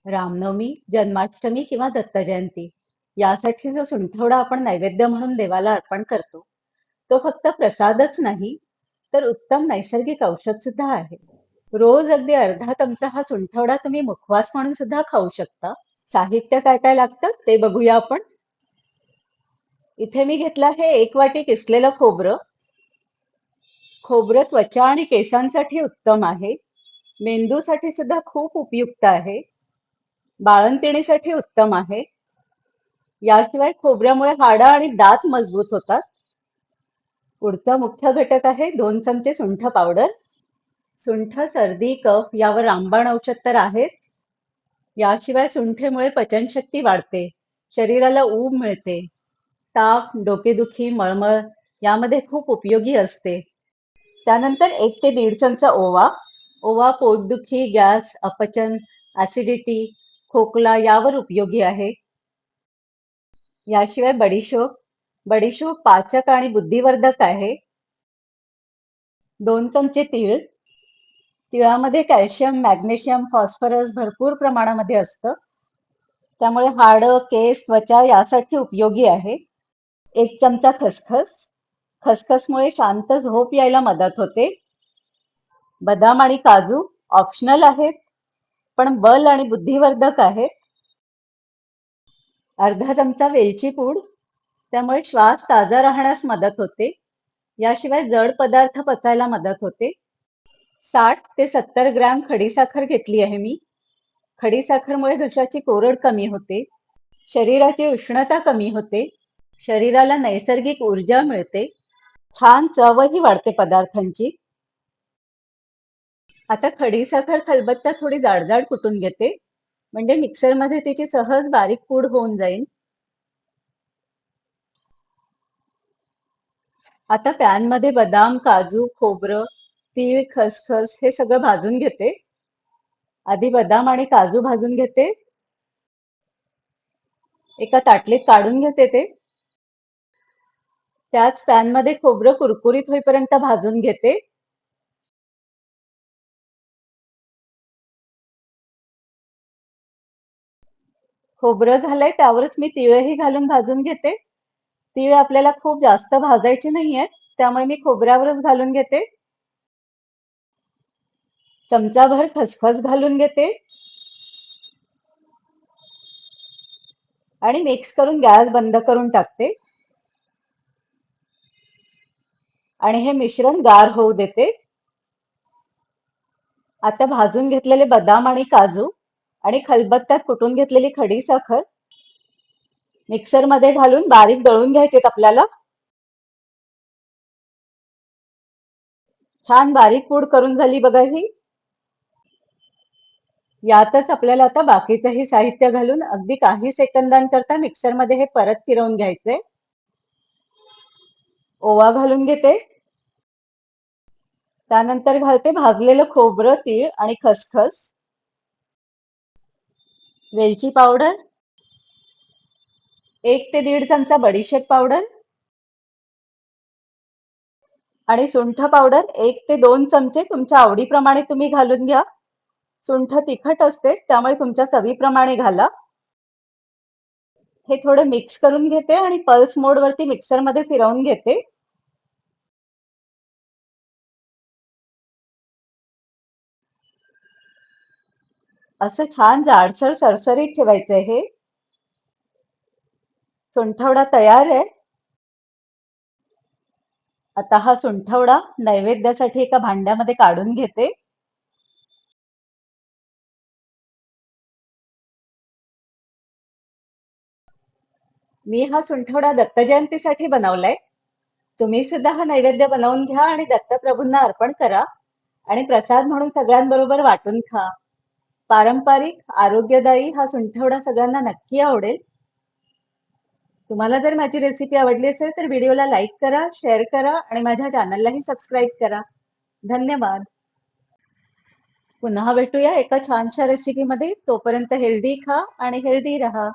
रामनवमी, जन्माष्टमी किंवा दत्त जयंती यासाठी जो सुंठवडा आपण नैवेद्य म्हणून देवाला अर्पण करतो, तो फक्त प्रसादच नाही, तर उत्तम नैसर्गिक औषध सुद्धा आहे. रोज अगदी अर्धा चमचा हा सुंठवडा तुम्ही मुखवास म्हणून सुद्धा खाऊ शकता. साहित्य काय काय लागतं ते बघूया आपण. इथे मी घेतलं आहे 1 वाटी किसलेलं खोबरं. खोबरं त्वचा आणि केसांसाठी उत्तम आहे. मेंदूसाठी सुद्धा खूप उपयुक्त आहे. बाळंतिणीसाठी उत्तम आहे. याशिवाय खोबऱ्यामुळे हाडं आणि दात मजबूत होतात. पुढचा मुख्य घटक आहे 2 चमचे सुंठ पावडर. सुंठ सर्दी, कफ यावर रामबाण औषध तर आहेच. याशिवाय सुंठेमुळे पचनशक्ती वाढते, शरीराला ऊब मिळते, ताप, डोकेदुखी, मळमळ यामध्ये खूप उपयोगी असते. त्यानंतर 1 ते 1.5 चमचा ओवा. ओवा पोटदुखी, गॅस, अपचन, ऍसिडिटी, खोकला यावर उपयोगी आहे. याशिवाय बडीशोप. बडीशोप पाचक आणि बुद्धिवर्धक आहे. 2 चमचे तीळ. तिळामध्ये कॅल्शियम, मॅग्नेशियम, फॉस्फरस भरपूर प्रमाणामध्ये असतं. त्यामुळे हाडं, केस, त्वचा यासाठी उपयोगी आहे. 1 चमचा खसखस. खसखसमुळे शांत झोप यायला मदत होते. बदाम आणि काजू ऑप्शनल आहेत, पण बल आणि बुद्धिवर्धक आहेत. अर्धा चमचा वेलची पूड. त्यामुळे श्वास ताजा राहण्यास मदत होते. याशिवाय जड पदार्थ पचायला मदत होते. 60 ते 70 ग्रॅम खडीसाखर घेतली आहे मी. खडीसाखरमुळे घशाची कोरड कमी होते. शरीराची उष्णता कमी होते. शरीराला नैसर्गिक ऊर्जा मिळते. छान चवही वाढते पदार्थांची. आता खडीसाखर खलबत्त्यात थोडी जाड कुटून घेते, म्हणजे मिक्सरमध्ये तिची सहज बारीक पूड होऊन जाईल. आता पॅन मध्ये बदाम, काजू, खोबरं, तीळ, खसखस हे सगळं भाजून घेते. आधी बदाम आणि काजू भाजून घेते. एका ताटलीत काढून घेते ते. त्याच पॅन मध्ये खोबरं कुरकुरीत होईपर्यंत भाजून घेते. खोबरं झालंय त्यावरच मी तीळही घालून भाजून घेते. तीळ आपल्याला खूप जास्त भाजायची नाहीये, त्यामुळे मी खोबऱ्यावरच घालून घेते. चमचाभर खसखस घालून घेते आणि मिक्स करून गॅस बंद करून टाकते आणि हे मिश्रण गार होऊ देते. आता भाजून घेतलेले बदाम आणि काजू आणि खलबत्त्यात कुटून घेतलेली खडीसाखर मिक्सर मध्ये घालून बारीक दळून घ्यायचेत आपल्याला. छान बारीक पूड करून झाली बघा ही. यातच आपल्याला आता बाकीचंही साहित्य घालून अगदी काही सेकंदांकरता मिक्सर मध्ये हे परत फिरवून घ्यायचे. ओवा घालून घेते. त्यानंतर घालते भाजलेलं खोबरं, तीळ आणि खसखस. वेलची पावडर. 1 ते 1.5 चमचा बडीशेप पावडर आणि सुंठ पावडर 1 ते 2 चमचे तुमच्या आवडीप्रमाणे तुम्ही घालून घ्या. सुंठ तिखट असते, त्यामुळे तुमच्या चवीप्रमाणे घाला. हे थोडं मिक्स करून घेते आणि पल्स मोड वरती मिक्सर मध्ये फिरवून घेते. असं छान जाडसर सरसरीत ठेवायचंय हे. सुंठवडा तयार आहे. आता हा सुंठवडा नैवेद्यासाठी एका भांड्यामध्ये काढून घेते. मी हा सुंठवडा दत्त जयंतीसाठी बनवलाय. तुम्ही सुद्धा हा नैवेद्य बनवून घ्या आणि दत्तप्रभूंना अर्पण करा आणि प्रसाद म्हणून सगळ्यांबरोबर वाटून खा. पारंपरिक, आरोग्यदायी हा सुंठवडा सगळ्यांना नक्की आवडेल. तुम्हाला जर माझी रेसिपी आवडली असेल तर व्हिडिओला लाईक करा, शेअर करा आणि माझ्या चॅनललाही सबस्क्राईब करा. धन्यवाद. पुन्हा भेटूया एका छानशा रेसिपीमध्ये. तोपर्यंत हेल्दी खा आणि हेल्दी राहा.